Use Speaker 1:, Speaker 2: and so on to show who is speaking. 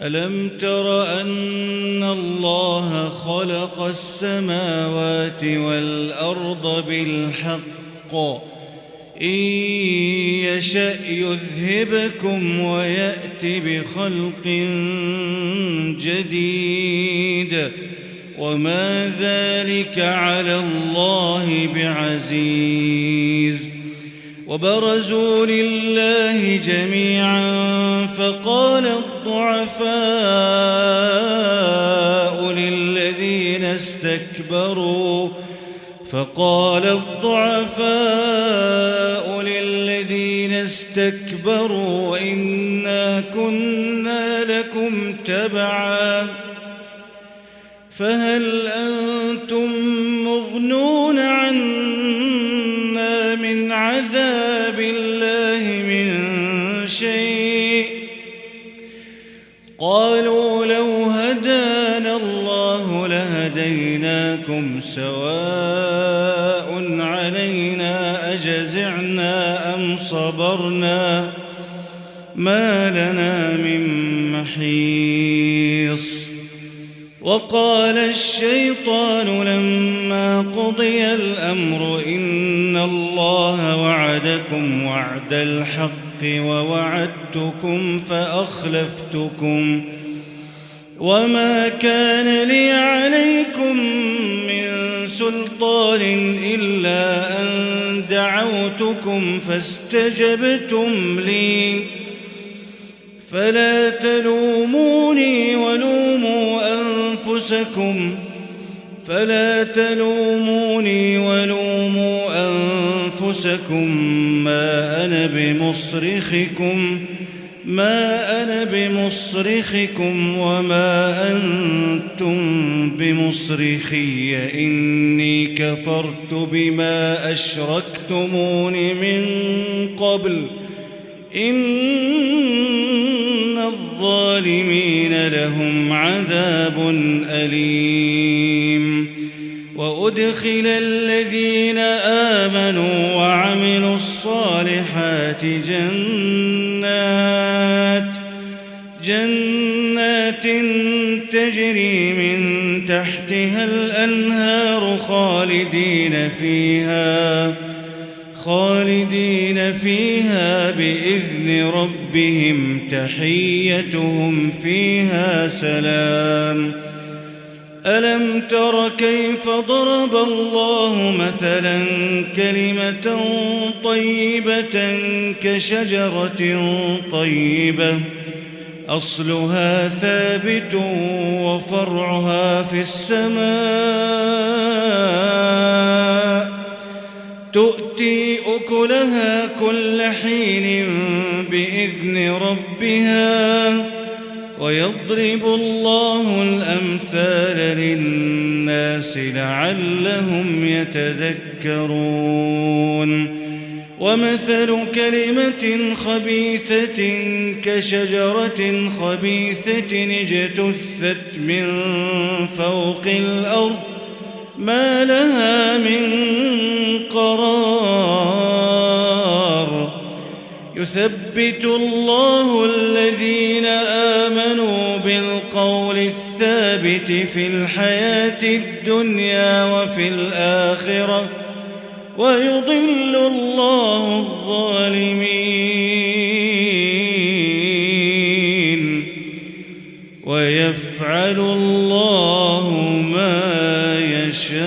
Speaker 1: ألم تر أن الله خلق السماوات والأرض بالحق إن يشأ يذهبكم ويأت بخلق جديد وما ذلك على الله بعزيز وبرزوا لله جميعا فقال الضعفاء للذين استكبروا إنا كنا لكم تبعا فهل أنتم مغنون عنا من عذاب الله من شيء قالوا لو هدانا الله لهديناكم سواء علينا أجزعنا أم صبرنا ما لنا من محيص وقال الشيطان لما قضي الأمر إن الله وعدكم وعد الحق ووعدتكم فأخلفتكم وما كان لي عليكم من سلطان إلا أن دعوتكم فاستجبتم لي فلا تلوموني ولوموا أنفسكم ما أنا بمصرخكم وما أنتم بمصرخي إني كفرت بما أشركتمون من قبل إن الظالمين لهم عذاب أليم وأدخل الذين آمنوا وعملوا الصالحات جنات تجري من تحتها الأنهار خالدين فيها بإذن ربهم تحيتهم فيها سلام ألم تر كيف ضرب الله مثلا كلمة طيبة كشجرة طيبة أصلها ثابت وفرعها في السماء تؤتي أكلها كل حين بإذن ربها ويضرب الله الأمثال للناس لعلهم يتذكرون ومثل كلمة خبيثة كشجرة خبيثة اجتثت من فوق الأرض ما لها من قرار يثبت الله الذين آمنوا بالقول الثابت في الحياة الدنيا وفي الآخرة ويضل الله الظالمين ويفعل الله ما يشاء.